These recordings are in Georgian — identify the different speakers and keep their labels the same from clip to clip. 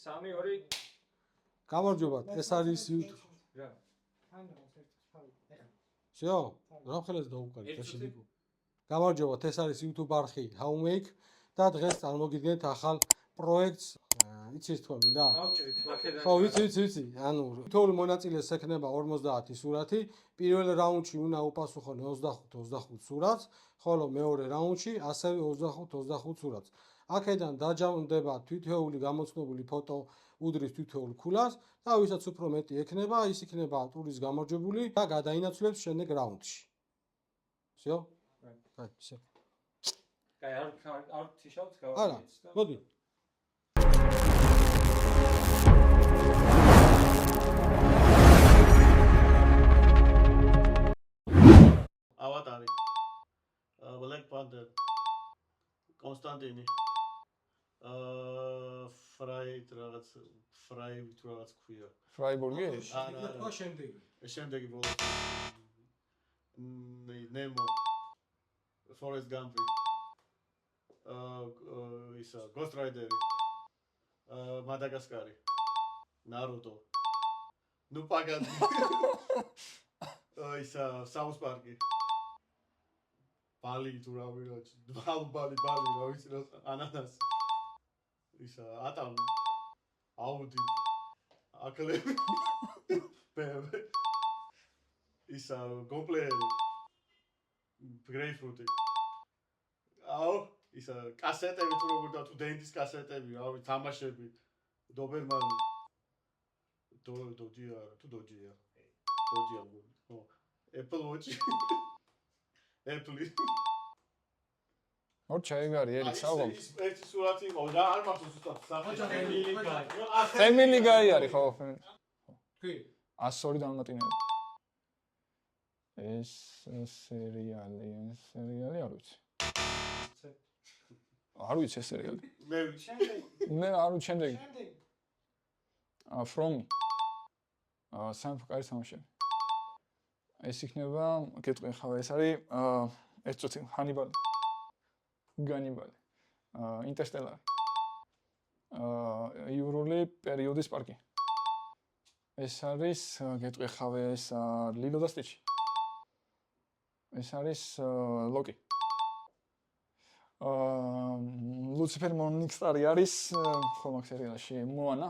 Speaker 1: 3-2
Speaker 2: გამარჯობათ, ეს არის YouTube.
Speaker 1: რა.
Speaker 2: всё, რა ხელს დაუყარეთაშენიკო. გამარჯობათ, ეს არის YouTube არხი Howmake და დღეს წარმოგიდგენთ ახალ პროექტს. იცით თქვენ მინდა?
Speaker 1: გავჭირით ლაქედან.
Speaker 2: ხო, ვიცი. ანუ თითოეული მონაწილეს ექნება 50 სურათი. პირველ რაუნდში უნდა უპასუხონ 25 სურათს, ხოლო მეორე რაუნდში ასევე 25 სურათს. აქედან დაჯამდება თითოეული გამოცნებული ფოტო უდრის თითოეულ ქულას და ვისაც უფრო მეტი ექნება, ის იქნება ტურის გამარჯვებული და გადაინაცვლებს შემდეგ რაუნდში. всё? კაი, всё.
Speaker 1: კაი, არ თიშავთ
Speaker 2: არა,
Speaker 1: გავაკეთეთ და.
Speaker 2: მოდი.
Speaker 3: ავატარი. Black Panther. კონსტანტინი. ფრაით რაღაც ქვია.
Speaker 4: ფრაიბურგი?
Speaker 2: რა შემდეგი?
Speaker 3: შემდეგი ბოლოს. ნემო. Forrest Gump. ისა Ghost Rider. Madagascar. Naruto. Nu pagad. ისა South Park. ბალი თუ რა ვიღაც. ბალი რა ვიცი რა ანანას. ისა ატამ აუდი აკლები ბები ისა გოპლეერი გრეიფრუტი აუ ისა კასეტები თუ როგორ და თუ დენდის კასეტები რა ვიცი თამაშები დობერმანი დოჯია ხო Apple Watch Apple
Speaker 4: ორჩაიგარი ერი საღოლ.
Speaker 3: ერთი სურათი იყო და არ მახსოვს უბრალოდ საფემილი
Speaker 4: Family Guy არის ხო?
Speaker 2: კი.
Speaker 4: 102 დამატინები. ეს სერიალი არ ვიცი. არ ვიცი ეს სერიალი. მე არ ვიცი შემდეგი. From სამი კარი სამაშები. ეს იქნება, გეტყვი ხავ ეს არის ეს წუთი ჰანიბალი. განიბალი. ინტერსტელარი. იურული პერიოდის პარკი. ეს არის, გეტყვი ხავე ეს ლილო და სტიჩი. ეს არის ლოკი. ლუციფერ მონიქსტარი არის ხო მაგ სერიალში მოანა.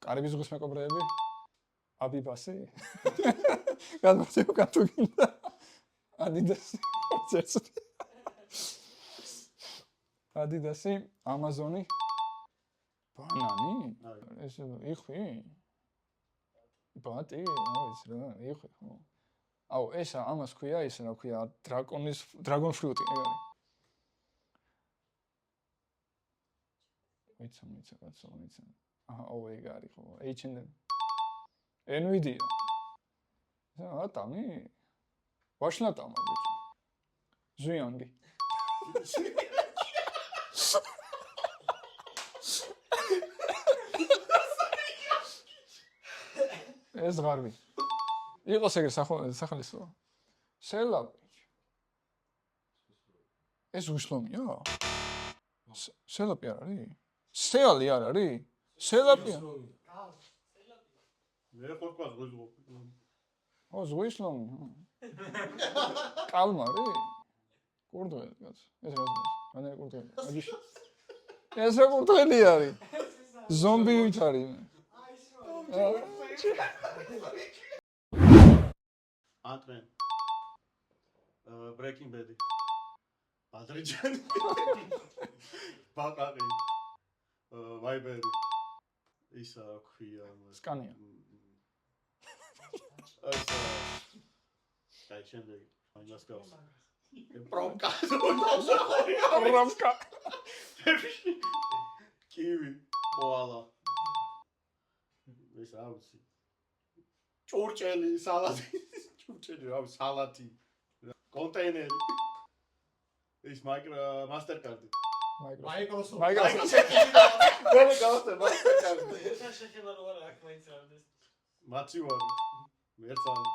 Speaker 4: კარიბის ზღვის მეკობრეები. აბიბასი. გადმოცემ კატუ გინდა. ადიდასი. წეცი. ადიდასი, ამაზონი, ბანანი? ეს იხვი? ბატი? აუც რა, იხვი ხო. აუ, ეს ამას ქვია, ის რა ქვია, დრაგონ ფრუტი, ეგ არის. ვიცი, კაცო, ვიცი. აუ, ეგ არის ხო, H&M. Nvidia. ატამი? ვაშლატამა ბიჭო. ზუიანგი. ეს ღარბი. იყოს ეგრე სახალისო. სელაპი. ეს უშლომია? სელაპი არ არის? სეალი არ არის? სელაპია.
Speaker 3: მე ხოთქვა ზღვისლო.
Speaker 4: ო ზღვისლომი. კალმარი? კურდღელი კაც. ეს რა ზღვის? მანერ კურდღელი. აგიში. ეს რა კურდღელი არის? ზომბი ვითარი.
Speaker 3: Ant-Man. Breaking Bad. Adrian. Baqaqi. Viber. ისა ქვია.
Speaker 4: სკანია.
Speaker 3: აი შემდეგი. მაინას გავს. პრომკა.
Speaker 4: პრომკა.
Speaker 3: კივი. კოალა. ეს რა ვიცი. ჭურჭელი, სალატი. ჭურჭელი, რა ვიცი, სალატი. კონტეინერი. ეს მასტერკარდი.
Speaker 4: Microsoft.
Speaker 3: მე გავხსენ მასტერკარდი.
Speaker 1: ეს შეიძლება რა აქ მაინც არდეს.
Speaker 3: მაცივარი. მერცალი.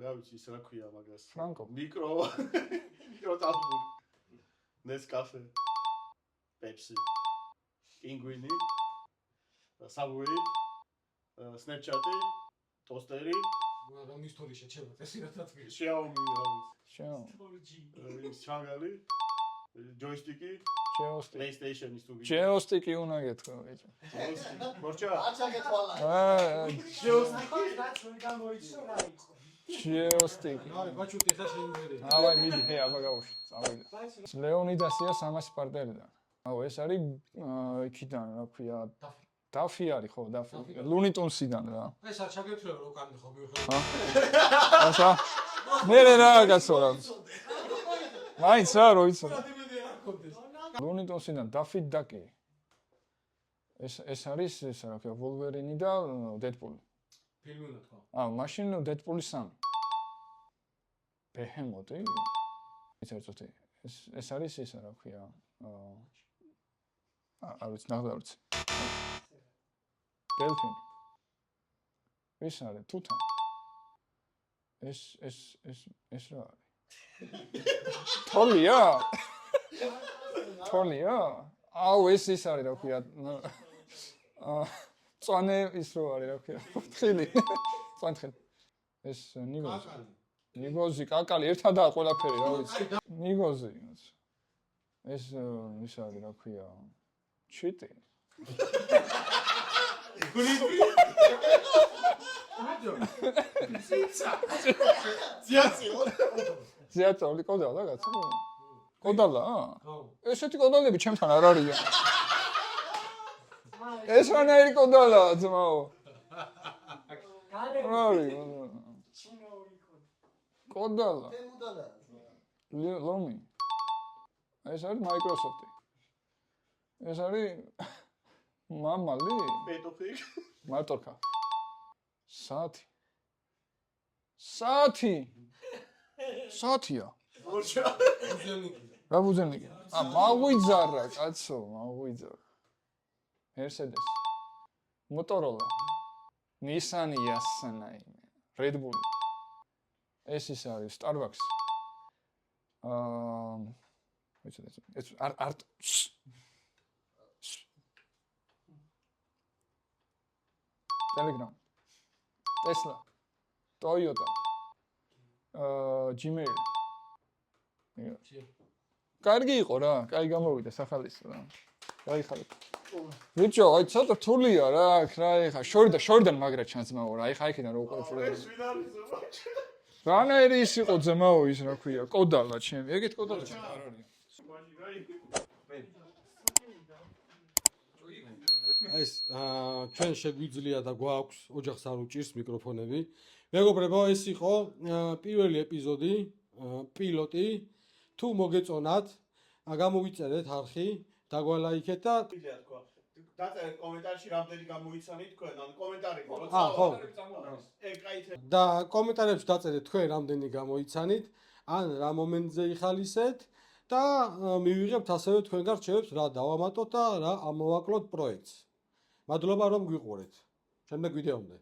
Speaker 3: რა ვიცი, ის რა ქვია მაგას.
Speaker 4: Franco.
Speaker 3: მიკროტალღური. Nescafe. Pepsi. Pinguini. Subway, Snapchat-ი, Toaster-ი,
Speaker 2: რომ ისტორია შეჩერდა ეს რა თქმა უნდა.
Speaker 3: Xiaomi,
Speaker 4: შეო
Speaker 3: ჩანგალი, joystick-ი,
Speaker 4: ჯეოსტიკი
Speaker 3: PlayStation-ის თუ გინდა.
Speaker 4: ჯეოსტიკი უნდა გეთქვა ბიჭო
Speaker 3: მორჩა.
Speaker 4: ჯეოსტიკი
Speaker 2: აი, ბაჩუტი ხა შეიმღერე.
Speaker 4: ავაი მიდი ჰე აბა გავუშვი წავიდა ლეონიდასია 300 პარტელიდან აუ ეს არის იქიდან რა ქვია დაფი არის ხო დაფი ლუნიტუნსიდან რა
Speaker 2: ეს არ ჩაგეთრეო რო კანი ხო მივხვდი.
Speaker 4: ასა მე რა გასო რა მაინც რა რო იცო ლუნიტუნსიდან დაფი დაკი ეს არის ეს რა ქვია ვოლვერინი და დედპული
Speaker 2: ფილმი უნდა თქვა.
Speaker 4: აუ მაშინ დედპული 3 ბეჰემოტი იცი ეს არის ისა რა ქვია არ ვიცი ნახდა არ ვიცი დელფინი ეს არის თუთა ეს რა არის თოლია აუ ეს ის არის რა ქვია წვანე ის რო არის რა ქვია თხილი წვანთხილი ეს ნიგოზი კაკალი ერთადაა ყველაფერი რა ვიცი ნიგოზი ეს ის არის რა ქვია ჩიტი ზიაწოლი კოდალა კაცო კოდალა ესეთი კოდალები ჩემთან არ არიან ეს რანაირი კოდალა ძმაო კოდალა ლომი ეს არის Microsoft-ი ეს არის მამალი
Speaker 3: პეტოფი.
Speaker 4: მარტორქა საათია
Speaker 3: მორჩა.
Speaker 4: რა ბუზენიკი მაღვიძარა კაცო მაღვიძარა Mercedes Motorola Nissan Yasnai Red Bull ეს ის არის Starbucks ვიცი ეს არ Telegram Tesla Toyota Gmail კარგი იყო რა, კაი გამოვიდა სახალისო რა. გაიხარეთ. ბიჭო, აი ცოტა რთულია რა, რა ეხა შორიდან მაგრა ჩანძმაო რა, ეხა იქიდან რო უყურებ.
Speaker 3: ეს ვინ არის ზომა?
Speaker 4: რანაირი ის იყო ძმაო ის რა ქვია, კოდალა ჩემი. ეგეთ კოდალა არ არის.
Speaker 2: ეს ჩვენ შეგვიძლია და გვაქვს ოჯახს არ უჭირს მიკროფონები. მეგობრებო, ეს იყო პირველი ეპიზოდი, პილოტი. თუ მოგეწონათ, გამოვიწერეთ არხი, დაგვალაიქეთ და
Speaker 3: დაწერეთ კომენტარში რამდენი გამოიცანით თქვენ, ან კომენტარი ხო?
Speaker 2: ხო.
Speaker 3: ეკაითე.
Speaker 2: და კომენტარებში დაწერეთ თქვენ რამდენი გამოიცანით, ან რა მომენტზე იხალისეთ და მივიღებთ ასევე თქვენგან რჩევებს რა დავამატოთ და რა ამოვაკლოთ პროექტს. მადლობა რომ გვიყურეთ. შემდეგ ვიდეომდე.